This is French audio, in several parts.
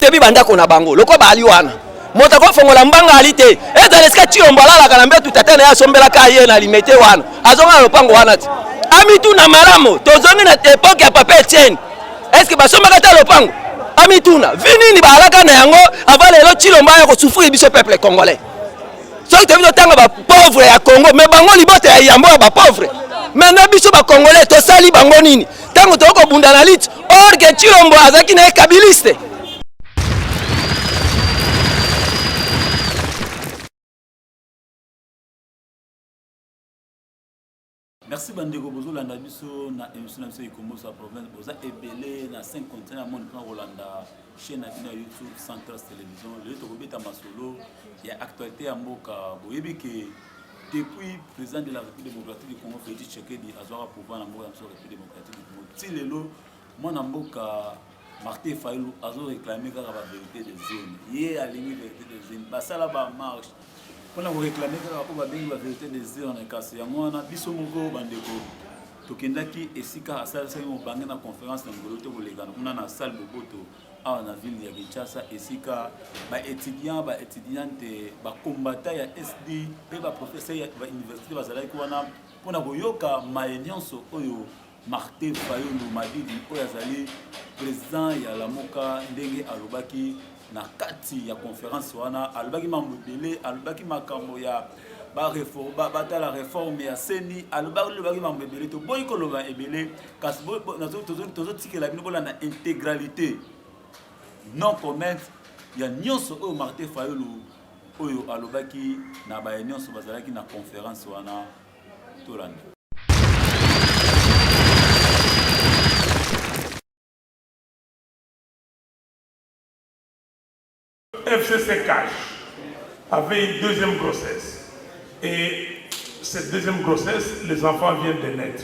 tebi bandako na bango loko bali wana moto ko fongola mbanga alite eza leska Chilombo alalaka na mbetu tata na ya sombelaka ye na limete wana azonga lopango wana ti amitu na malamo tozongi na époque ya papa Etienne est-ce que basombaka ta lopango amituna vini ni balaka na yango avant lelo Chilombo ya ko souffrir biso peuple congolais soki tebi tanga ba pauvre ya Congo mais bango libote ya yambo ba pauvre maintenant biso ba congolais to sali bango nini tango to ko bunda na lit or que Chilombo azaki na kabiliste. Merci Bandeko Bozolanda biso na émission na Ikombo sa province boza ebele na 5 continents à monde plan Rolanda chaîne na YouTube Central Télévision le to kobeta masolo ya actualité ya mboka boyebi ke depuis président de la République démocratique du Congo Félix Tshisekedi azwaka pouvoir na mboka ya République démocratique du Congo tilelo mwana mboka Martin Fayulu azo réclamer kaka ba vérité des zones ye alingi vérité des zones basala ba marche on a réclamé que la vérité des heures en casse. Il y a moi, on a biso moko bandeko. Tokendaki esika asala sa mo bangi na conférence na ngoloto bolegana. On a na salle boboto a na ville ya Kinshasa esika ba étudiante ba combattant ya SD pe ba professeur ya ba université bazala ko wana pona koyoka maenyanso oyo Martin Fayulu Madidi oyo azali président ya la moka ndenge alobaki na kati ya conférence wana alobaki mambo belé alobaki makambo ya ba réforme ba la réforme ya seni alobaki mambo belé to boy ko loba ebelé kasi na tozo tikela bino bola na intégralité non comment ya nyonso oyo Martin Fayulu oyo alobaki na ba nyonso bazalaki na conférence wana tolanda. FCC Cash avait une deuxième grossesse. Et cette deuxième grossesse, les enfants viennent de naître.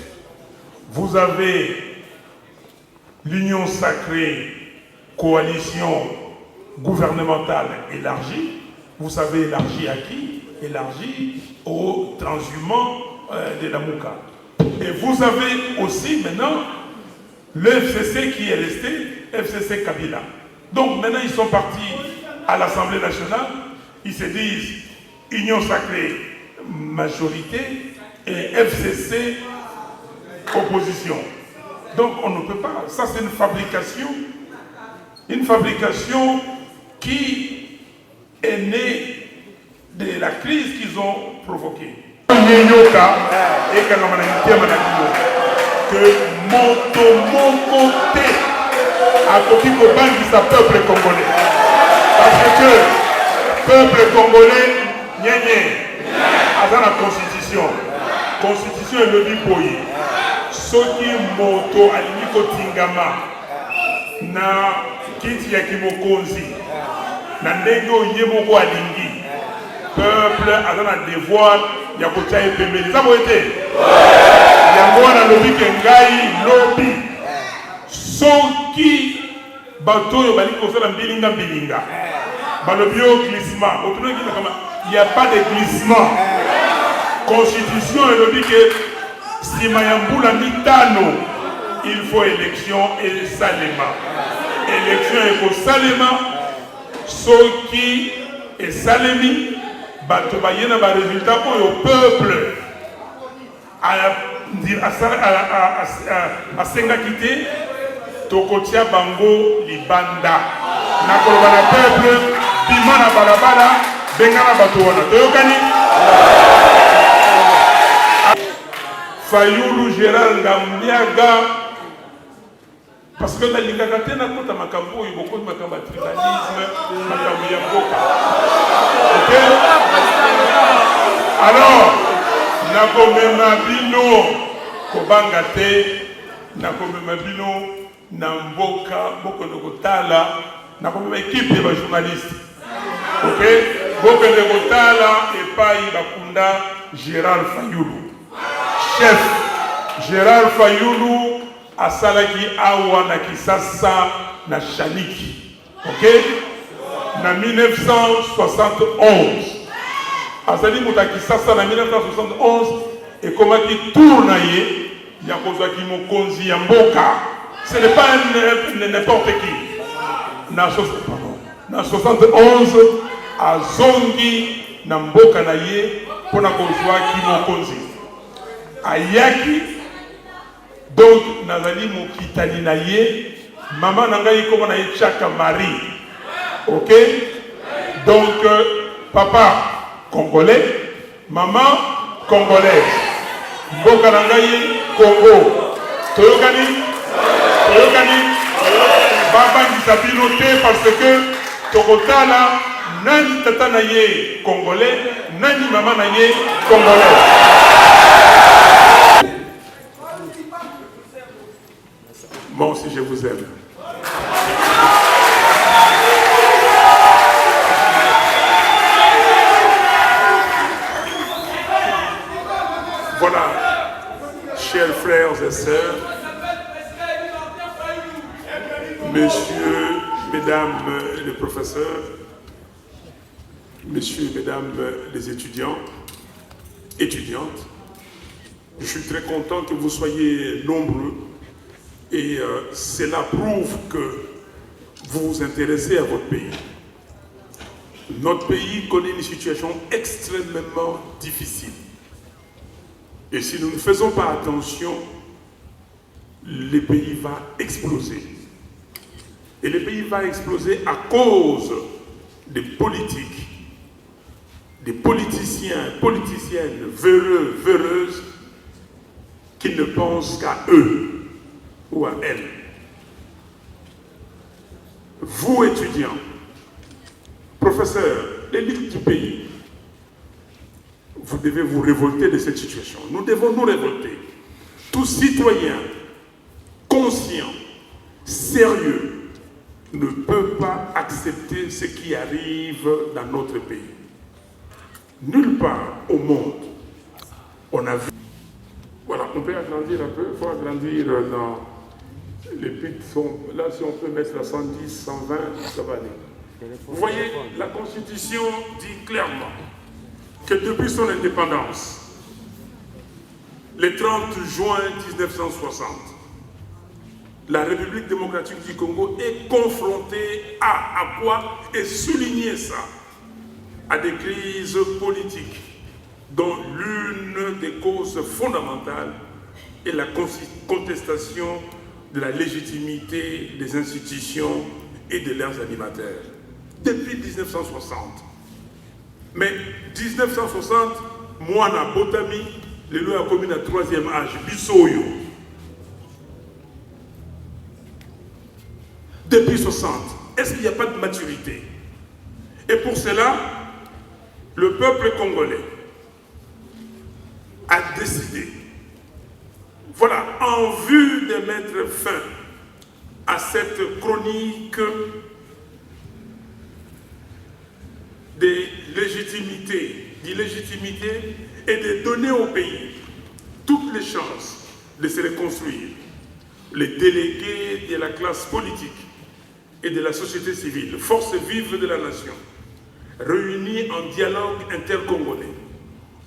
Vous avez l'Union sacrée, coalition gouvernementale élargie. Vous savez élargie à qui? Élargie aux transhumants de la Mouka. Et vous avez aussi maintenant le FCC qui est resté, FCC Kabila. Donc maintenant ils sont partis à l'Assemblée nationale, ils se disent Union sacrée majorité et FCC opposition. Donc on ne peut pas. Ça c'est une fabrication qui est née de la crise qu'ils ont provoquée. Que Motomokote a copié au banc de sa peuple congolais. Parce que le peuple congolais, a dans la constitution. La constitution est le bipoye. Soki moto alimiko tingama na kiti ya kimokonzi na ndego yemoko alingi. Peuple a dans la devoir ya kotia epemeli. Ça vous été? Yango na lobi kengai lobi. Soki bato yo bali kosala mbilinga. Balobio glissement. Il n'y a pas de glissement. Constitution et le dit que si Mayambula mitano, il faut élection et salema. Élection et pour salema, ceux qui est salemi, batobayena ba résultat pour le peuple à Sengakité, Tokotia Bango Libanda. Nakoloba na peuple bimana balabala bengana batowana toyokani Fayulu Gérald Ngambiaga parce que la lingaka tena kota makambo oyo beaucoup makambo ya tribalisme makambo ya mboka. OK? Alors nakomema bino kobanga te nakomema bino na mboka boko ndokotala na comme équipe de journalistes. OK? Boko ndokotala et pas Bakunda Gérald Fayulu. Chef Gérald Fayulu asalaki awa na Kisasa na Shaniki. OK? Na 1971. Asali muta Kisasa na 1971 et comment qui tourne ye ya kozaki mokonzi ya mboka. Ce n'est pas n'importe qui. Na chose pardon. en 71 à Zongi na mboka na ye pona kozwa kimokonzi ayaki donc nazali mokitani na ye maman na ngai kombo na ye Chaka Marie. OK, donc papa congolais, maman congolaise, mboka na ngai Congo. Toyokani baba ngisabino te parce que tokotala nani tata na ye congolais, nani maman na ye congolais. Moi aussi je vous aime. Voilà, chers frères et sœurs, messieurs, mesdames les professeurs, messieurs, mesdames les étudiants, étudiantes, je suis très content que vous soyez nombreux et cela prouve que vous vous intéressez à votre pays. Notre pays connaît une situation extrêmement difficile. Et si nous ne faisons pas attention, le pays va exploser. Et le pays va exploser à cause des politiques, des politiciens, politiciennes, véreux, véreuses, qui ne pensent qu'à eux ou à elles. Vous, étudiants, professeurs, l'élite du pays, vous devez vous révolter de cette situation. Nous devons nous révolter. Tout citoyen conscient, sérieux, ne peut pas accepter ce qui arrive dans notre pays. Nulle part au monde, on a vu... Voilà, on peut agrandir un peu, il faut agrandir dans les pits. Là, si on peut mettre à 110, 120, ça va aller. Vous voyez, la Constitution dit clairement que depuis son indépendance, le 30 juin 1960, la République démocratique du Congo est confrontée à quoi? Et souligner ça, à des crises politiques, dont l'une des causes fondamentales est la contestation de la légitimité des institutions et de leurs animateurs. Depuis 1960. Mais 1960, moi, na Botami, le loi a commis le 3e âge, Bissoyo. Depuis 60, est-ce qu'il n'y a pas de maturité? Et pour cela, le peuple congolais a décidé, voilà, en vue de mettre fin à cette chronique d'illégitimité et de donner au pays toutes les chances de se reconstruire. Les délégués de la classe politique et de la société civile, forces vives de la nation, réunis en dialogue intercongolais,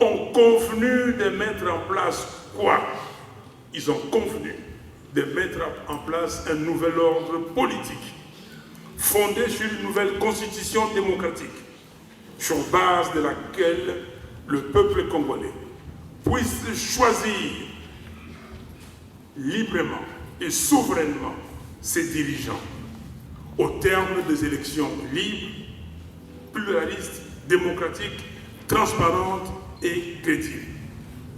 ont convenu de mettre en place quoi? Ils ont convenu de mettre en place un nouvel ordre politique fondé sur une nouvelle constitution démocratique, sur base de laquelle le peuple congolais puisse choisir librement et souverainement ses dirigeants au terme des élections libres, pluralistes, démocratiques, transparentes et crédibles.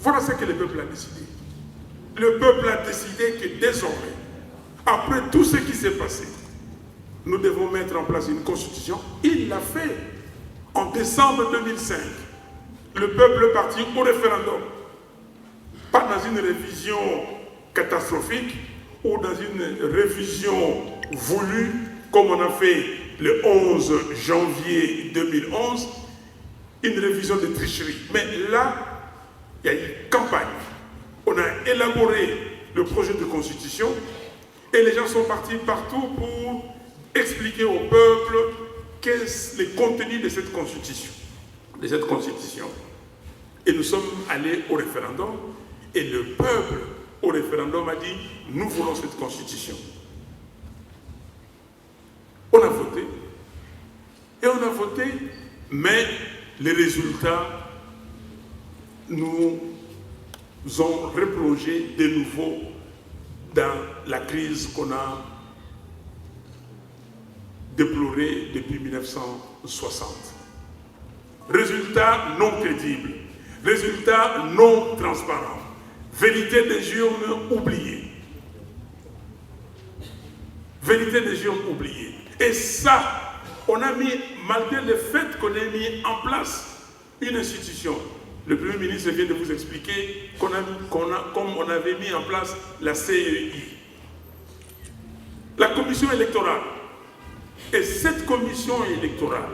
Voilà ce que le peuple a décidé. Le peuple a décidé que désormais, après tout ce qui s'est passé, nous devons mettre en place une constitution. Il l'a fait en décembre 2005. Le peuple est parti au référendum. Pas dans une révision catastrophique ou dans une révision voulue comme on a fait le 11 janvier 2011, une révision de tricherie. Mais là, il y a une campagne. On a élaboré le projet de constitution et les gens sont partis partout pour expliquer au peuple qu'est-ce le contenu de cette constitution. Et nous sommes allés au référendum et le peuple au référendum a dit « Nous voulons cette constitution ». On a voté adopté, mais les résultats nous ont replongé de nouveau dans la crise qu'on a déplorée depuis 1960. Résultats non crédibles, résultats non transparents, vérité des urnes oubliées. Vérité des urnes oubliées. Et ça, on a mis, malgré le fait qu'on ait mis en place une institution, le Premier ministre vient de vous expliquer comme on avait mis en place la CEI, la commission électorale. Et cette commission électorale,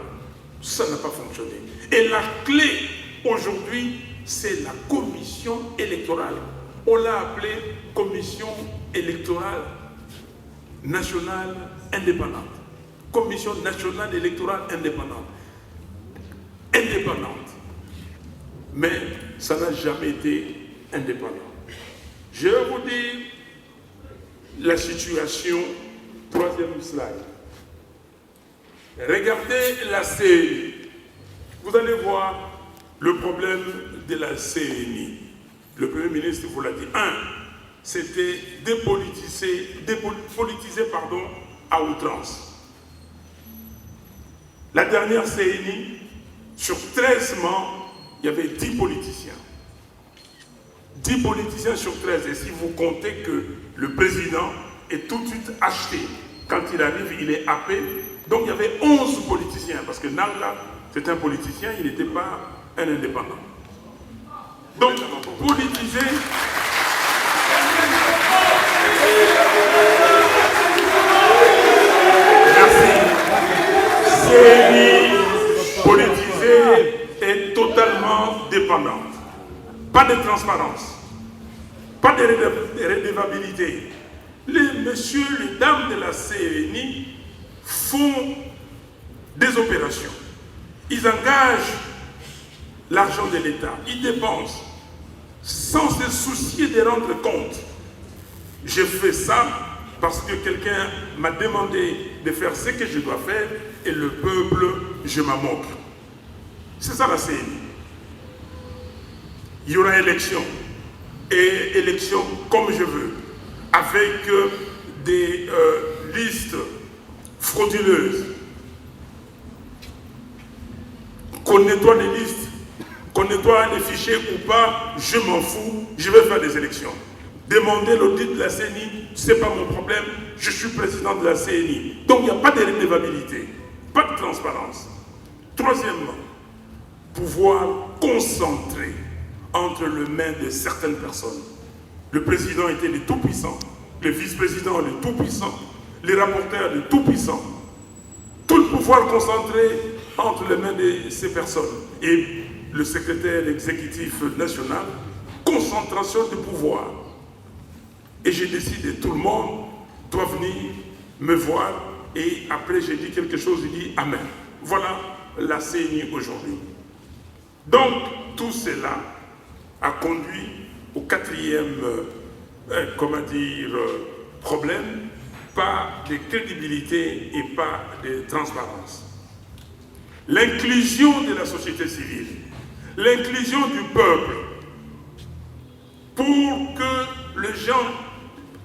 ça n'a pas fonctionné. Et la clé aujourd'hui, c'est la commission électorale. On l'a appelée commission électorale nationale indépendante. Commission nationale électorale indépendante. Indépendante. Mais ça n'a jamais été indépendant. Je vais vous dire la situation, troisième slide. Regardez la CENI. Vous allez voir le problème de la CENI. Le Premier ministre vous l'a dit. C'était dépolitisé à outrance. La dernière CENI, sur 13 membres, il y avait 10 politiciens. 10 politiciens sur 13. Et si vous comptez que le président est tout de suite acheté, quand il arrive, il est happé. Donc il y avait 11 politiciens, parce que Nanga, c'est un politicien, il n'était pas un indépendant. Donc, politisé... Merci. CENI politisée est totalement dépendante. Pas de transparence, pas de redevabilité. Les messieurs, les dames de la CENI font des opérations. Ils engagent l'argent de l'État, ils dépensent sans se soucier de rendre compte. J'ai fait ça parce que quelqu'un m'a demandé de faire ce que je dois faire et le peuple, je m'en moque. C'est ça la CENI. Il y aura élection, et élection comme je veux, avec des listes frauduleuses. Qu'on nettoie les listes, qu'on nettoie les fichiers ou pas, je m'en fous, je vais faire des élections. Demander l'audit de la CENI, ce n'est pas mon problème, je suis président de la CENI. Donc il n'y a pas de redevabilité, pas de transparence. Troisièmement, pouvoir concentrer entre les mains de certaines personnes. Le président était le tout-puissant, le vice-président le tout-puissant, les rapporteurs le tout-puissant. Tout le pouvoir concentré entre les mains de ces personnes. Et le secrétaire exécutif national, concentration de pouvoir. Et j'ai décidé, tout le monde doit venir me voir, et après j'ai dit quelque chose, il dit Amen. Voilà la CENI aujourd'hui. Donc, tout cela a conduit au quatrième, problème, pas de crédibilité et pas de transparence. L'inclusion de la société civile, l'inclusion du peuple, pour que les gens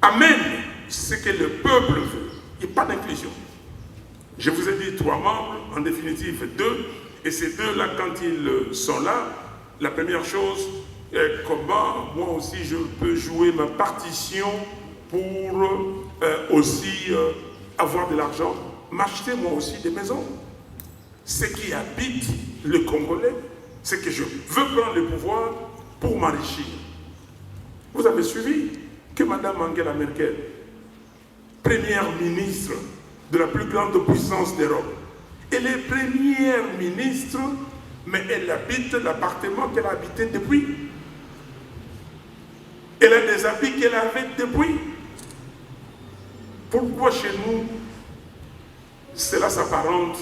amènent ce que le peuple veut. Il n'y a pas d'inclusion. Je vous ai dit 3 membres, en définitive 2, et ces 2-là, quand ils sont là, la première chose, comment moi aussi je peux jouer ma partition pour aussi avoir de l'argent, m'acheter moi aussi des maisons. Ce qui habite le Congolais, c'est que je veux prendre le pouvoir pour m'enrichir. Vous avez suivi que Mme Angela Merkel, première ministre de la plus grande puissance d'Europe, elle est première ministre, mais elle habite l'appartement qu'elle a habité depuis. Elle a des habits qu'elle avait depuis. Pourquoi chez nous, cela s'apparente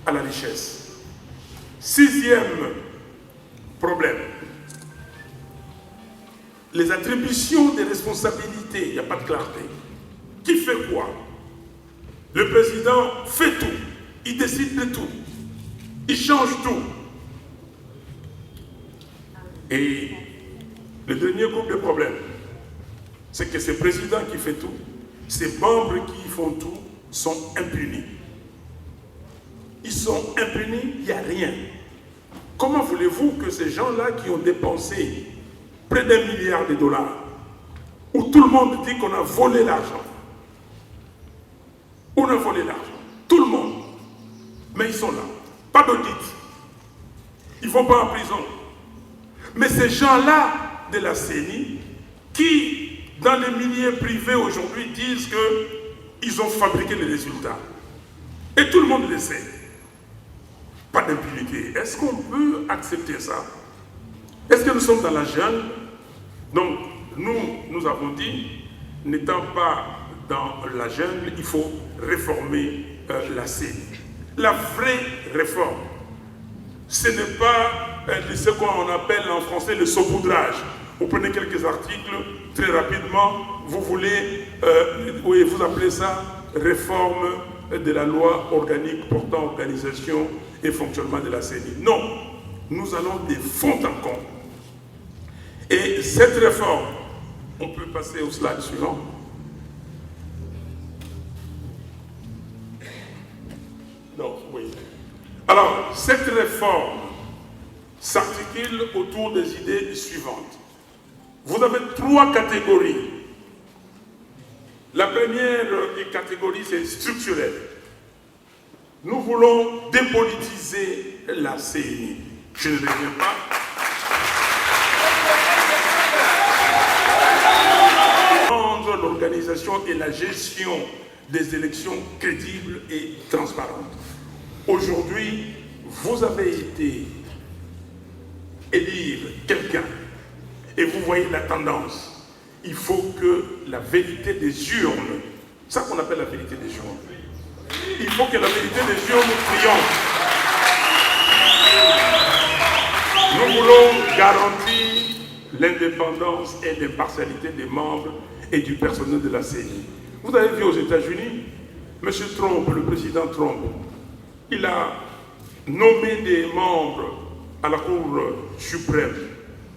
à la richesse? 6e problème. Les attributions des responsabilités, il n'y a pas de clarté. Qui fait quoi? Le président fait tout. Il décide de tout. Il change tout. Et le dernier groupe de problèmes, c'est que ces présidents qui font tout, ces membres qui font tout, sont impunis. Ils sont impunis, il n'y a rien. Comment voulez-vous que ces gens-là qui ont dépensé près d'1 milliard de dollars, où tout le monde dit qu'on a volé l'argent, on a volé l'argent, tout le monde, mais ils sont là, pas d'audit, ils ne vont pas en prison. Mais ces gens-là de la CENI, qui dans les milieux privés aujourd'hui disent qu'ils ont fabriqué les résultats, et tout le monde le sait, pas d'impunité. Est-ce qu'on peut accepter ça? Est-ce que nous sommes dans la jungle? Donc, nous avons dit, n'étant pas dans la jungle, il faut réformer la CENI. La vraie réforme, ce n'est pas ce qu'on appelle en français le saupoudrage. Vous prenez quelques articles, très rapidement, vous voulez, oui, vous appelez ça réforme de la loi organique portant organisation et fonctionnement de la CENI. Non, nous allons de fond en comble. Et cette réforme, on peut passer au slide suivant. Non, oui. Alors, cette réforme s'articule autour des idées suivantes. Vous avez 3 catégories. La première catégorie, c'est structurelle. Nous voulons dépolitiser la CENI. Je ne reviens pas. Rendre l'organisation et la gestion des élections crédibles et transparentes. Aujourd'hui, vous avez été élire quelqu'un et vous voyez la tendance. Il faut que la vérité des urnes, c'est ça qu'on appelle la vérité des urnes, il faut que la vérité des urnes triomphe. Nous voulons garantir l'indépendance et l'impartialité des membres et du personnel de la CENI. Vous avez vu aux États-Unis, M. Trump, le président Trump, il a nommé des membres à la Cour suprême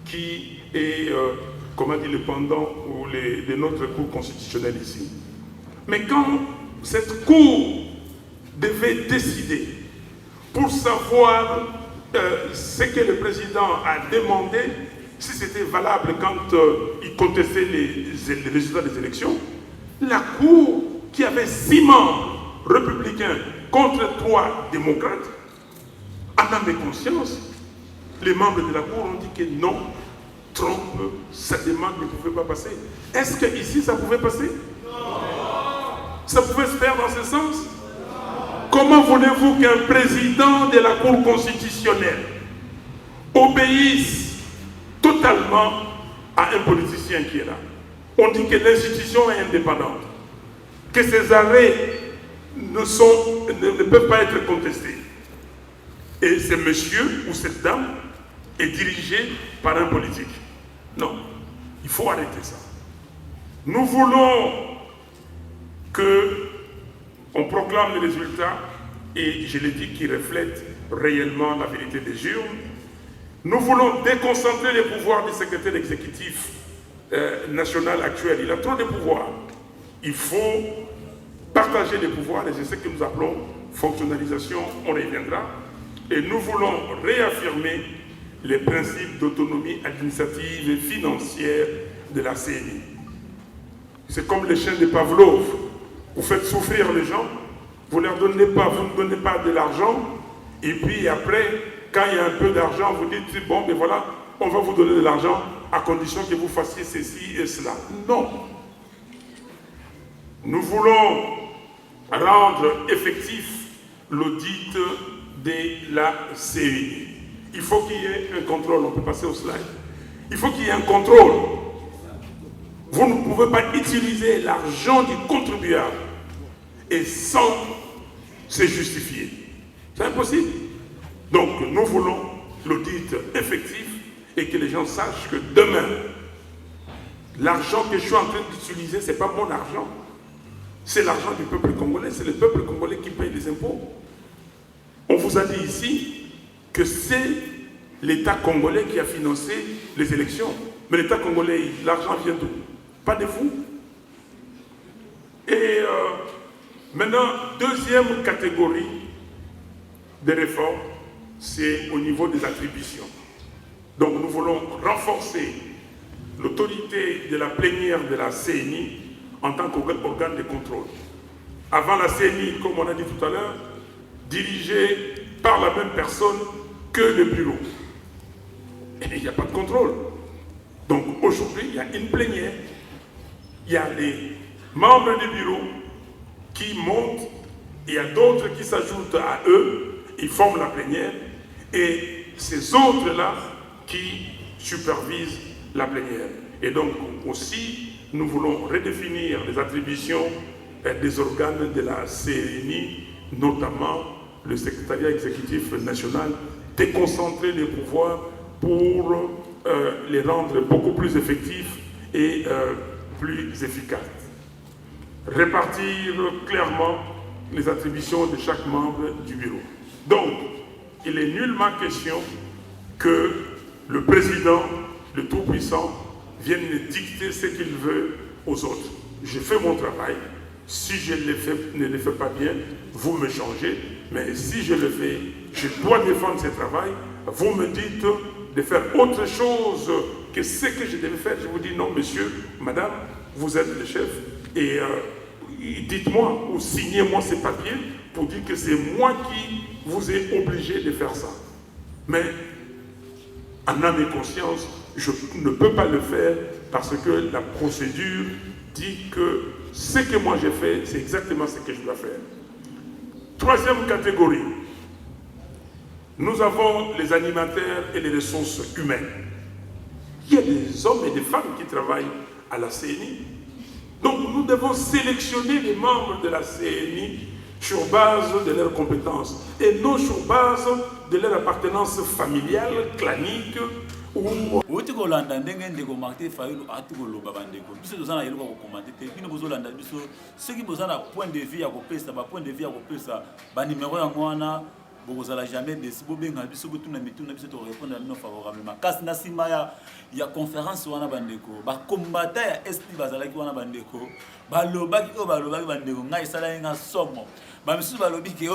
qui est, comment dire, le pendant ou de notre Cour constitutionnelle ici. Mais quand cette Cour devait décider pour savoir ce que le président a demandé, si c'était valable quand il contestait les résultats des élections, la Cour, qui avait 6 membres républicains contre 3 démocrates, en âme et conscience, les membres de la Cour ont dit que non, Trump, sa demande ne pouvait pas passer. Est-ce qu'ici ça pouvait passer? Non. Ça pouvait se faire dans ce sens? Non. Comment voulez-vous qu'un président de la Cour constitutionnelle obéisse totalement à un politicien qui est là? On dit que l'institution est indépendante, que ses arrêts ne peuvent pas être contestés. Et ce monsieur ou cette dame est dirigé par un politique. Non, il faut arrêter ça. Nous voulons qu'on proclame les résultats, et je l'ai dit, qui reflètent réellement la vérité des urnes. Nous voulons déconcentrer les pouvoirs du secrétaire exécutif national actuel. Il a trop de pouvoirs. Il faut partager les pouvoirs, et c'est ce que nous appelons fonctionnalisation, on reviendra. Et nous voulons réaffirmer les principes d'autonomie administrative et financière de la CENI. C'est comme les chiens de Pavlov. Vous faites souffrir les gens, vous ne leur donnez pas, vous ne donnez pas de l'argent, et puis après, quand il y a un peu d'argent, vous dites, bon, ben voilà, on va vous donner de l'argent à condition que vous fassiez ceci et cela. Non. Nous voulons rendre effectif l'audit de la CENI. Il faut qu'il y ait un contrôle, on peut passer au slide. Il faut qu'il y ait un contrôle. Vous ne pouvez pas utiliser l'argent du contribuable et sans se justifier. C'est impossible. Donc nous voulons l'audit effectif et que les gens sachent que demain, l'argent que je suis en train d'utiliser, ce n'est pas mon argent. C'est l'argent du peuple congolais, c'est le peuple congolais qui paye les impôts. On vous a dit ici que c'est l'État congolais qui a financé les élections. Mais l'État congolais, l'argent vient d'où? Pas de vous. Et maintenant, deuxième catégorie de réformes, c'est au niveau des attributions. Donc nous voulons renforcer l'autorité de la plénière de la CENI en tant qu'organe de contrôle. Avant la CENI, comme on a dit tout à l'heure, dirigée par la même personne que le bureau. Et il n'y a pas de contrôle. Donc aujourd'hui, il y a une plénière. Il y a les membres du bureau qui montent, et il y a d'autres qui s'ajoutent à eux, ils forment la plénière, et ces autres-là qui supervisent la plénière. Et donc aussi, nous voulons redéfinir les attributions des organes de la CENI, notamment le secrétariat exécutif national, déconcentrer les pouvoirs pour les rendre beaucoup plus effectifs et plus efficaces. Répartir clairement les attributions de chaque membre du bureau. Donc, il est nullement question que le président, le Tout-Puissant, vienne dicter ce qu'il veut aux autres. Je fais mon travail. Si je ne le fais pas bien, vous me changez. Mais si je le fais, je dois défendre ce travail. Vous me dites de faire autre chose que ce que je devais faire. Je vous dis non, monsieur, madame, vous êtes le chef. Et dites-moi ou signez-moi ces papiers pour dire que c'est moi qui vous ai obligé de faire ça. Mais en âme et conscience, je ne peux pas le faire parce que la procédure dit que ce que moi j'ai fait, c'est exactement ce que je dois faire. Troisième catégorie, nous avons les animateurs et les ressources humaines. Il y a des hommes et des femmes qui travaillent à la CENI. Donc nous devons sélectionner les membres de la CENI sur base de leurs compétences et non sur base de leur appartenance familiale, clanique ou... Oti kolanda ndenge ndeko Martin Fayulu ati koloba bandeko biso tozana yeluka ko commenter te bino bozolanda biso ceux qui bozana point de vue ya kopesa ba point de vue ya kopesa ba numéro ya mwana bokozala jamais desi bobenga biso botuna mituna biso to répondre à favorablement kasi na sima ya conférence wana bandeko ba combattant ya est bazalaki wana bandeko balobaki bandeko ngai sala nga somo ba misu balobi ke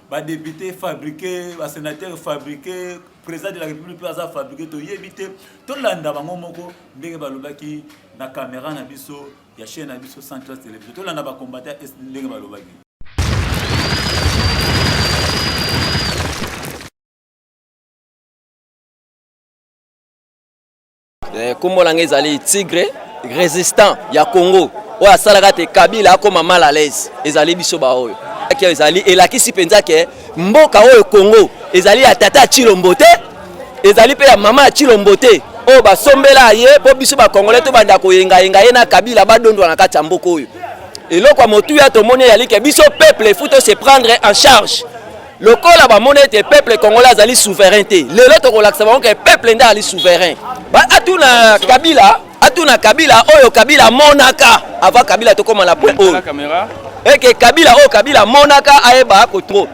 ba député fabriqué ba sénateur fabriqué président de la République peut avoir fabriqué to yebité to landa bango moko ndenge balobaki na caméra na biso ya chaîne na biso Central Télévision to landa ba combattant est ndenge balobaki. Kombolanga ezali tigre résistant ya Congo oyo asalaka te Kabila akoma mal à l'aise ezali biso ba oyo ezali elakisi penza ke mboka oyo Congo ezali ya tata Chilombo te ezali pe ya mama Chilombo te oyo basombela ye po biso ba Congolais to banda koyenga ye na Kabila badondwa na kati ya mboka oyo eloko motu ya tomoni yali ke biso peuple faut se prendre en charge lokola ba monete peuple congolais azali souveraineté lelo to kolakisa bango ke peuple nda ali souverain ba atuna Kabila oyo Kabila monaka avant Kabila to koma la point oyo et que Kabila oyo Kabila monaka ayeba ko trop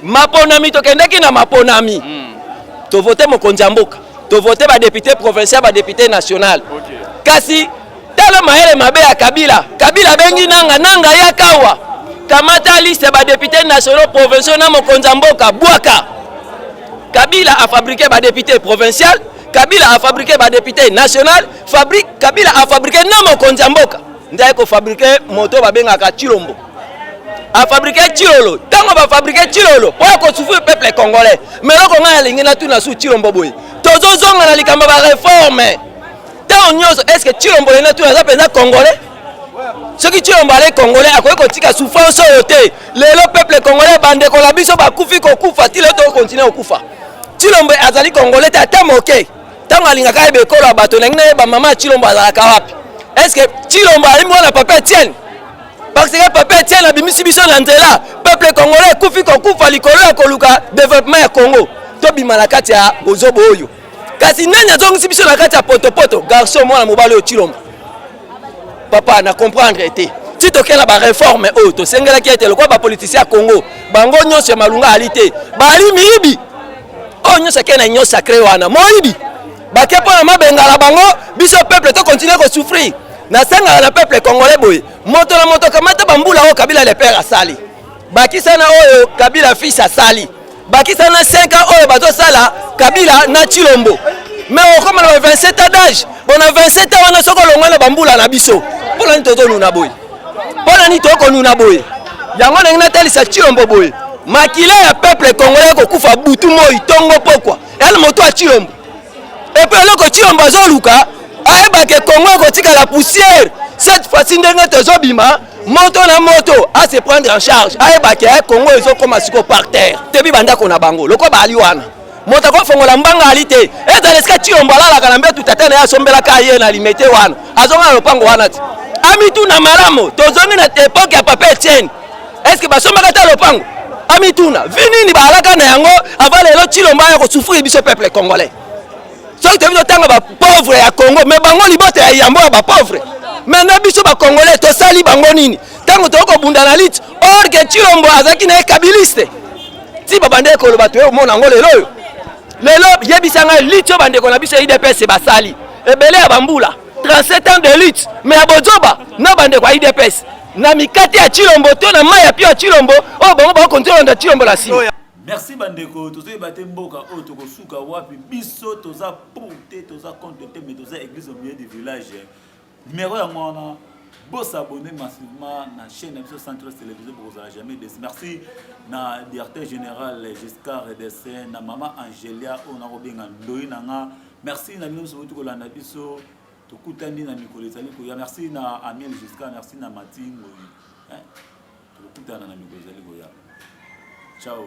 maponami to kendeki na maponami to voter mokonzi mboka to voter ba député provincial ba député national kasi tala maele mabe ya Kabila bengi nanga ya kawa kamata liste ba député nationaux provinciaux na mokonzi mboka bwaka Kabila a fabriqué ba député provincial Kabila a fabriqué ba député national Kabila a fabriqué na mokonzi mboka ndaye ko fabriqué moto ba benga ka Chilombo a fabriqué Chilolo tango ba fabriqué Chilolo po ko souffrir peuple congolais mais loko nga lingi na tuna su Chilombo boy tozo zonga na likamba ba réforme tant nyoso est-ce que Chilombo na tuna za penza congolais ce qui Chilombo les congolais akoy ko tika souffrance yote lelo peuple congolais bande ko la biso ba kufi ko kufa tile to continuer ko kufa Chilombo azali congolais ta tamoke tango alinga ka ebe ko la bato na ngine ba mama Chilombo azala ka wapi est-ce que Chilombo ali mwana papa Etienne parce que papa Etienne a bimisi biso na nzela peuple congolais kufi ko kufa likolo ya koluka développement ya Congo to bima na kati ya bozobo oyo kasi nanya zongisi biso na kati ya poto garçon mwana mobali o Chilombo papa na comprendre été si to kela ba réforme oyo to sengela ki ete lokwa ba politicien ya Congo bango nyonso ya malunga alite bali miibi o nyosa ke na nyo sacré wana moyibi bake pona mabengala bango biso peuple to continuer ko souffrir na senga na peuple congolais boye moto na moto kamata bambula o Kabila le père asali bakisana oyo Kabila fils asali bakisana 5 ans oyo bazo sala Kabila na Chilombo mais on comme na 27 ans d'âge bon na 27 ans wana soko longwana bambula na biso pona ni toto nuna boye pona ni toko nuna boye yango na telisa Chilombo boye makile ya peuple congolais ko kufa butu moi tongo pokwa elle moto a Chilombo et puis loko Chilombo azoluka ayeba ke Congo ko tika la poussière cette fois-ci ndenge tozobima moto na moto à se prendre en charge ayeba ke Congo ezo koma siko par terre tebi banda ko na bango loko bali wana moto ko fongola mbanga alite ezaleska Chilombo alala kana mbetu tatana ya sombela ka ye na limete wana azonga lopango wana ti amitu na malamo tozongi na époque ya Papa Etienne est-ce que basombaka ta lopango amituna vinini balaka na yango avant lelo Chilombo ya ko souffrir biso peuple congolais soki toyebi totanga bapauvre ya Congo mais bango libota ya yambo ya bapauvre maintenant biso bacongolais tosali bango nini ntango tokobunda na liti or ke Chilombo azalaki na ye kabiliste ti babande koloba toye omona yango lelo yebisanga liti oyo bandeko na biso ya IDPS basali ebele ya bambula 37 ans de lutte mais ya bozoba na bandeko ya IDPS na mikate ya Chilombo to na mai ya pio ya Chilombo oyo bango bakokontinue na Chilombo la nsima. Merci bandeko, tozo ebate mboka oyo tokosuka wapi biso toza ponte toza compte te mais toza église au milieu du village. Numéro ya ngona boss abonner massivement na chaîne de Centre Télévision pour vous jamais déçu. Merci na directeur général Giscard Dessin na maman Angélia on a robinga ndoyi nanga. Merci na bino sobo tukolanda biso tokutandi na mikolo ezali ko ya merci na Amiel Giscard merci na Matingo. Tokutana na mikolo ezali ko ya. Ciao.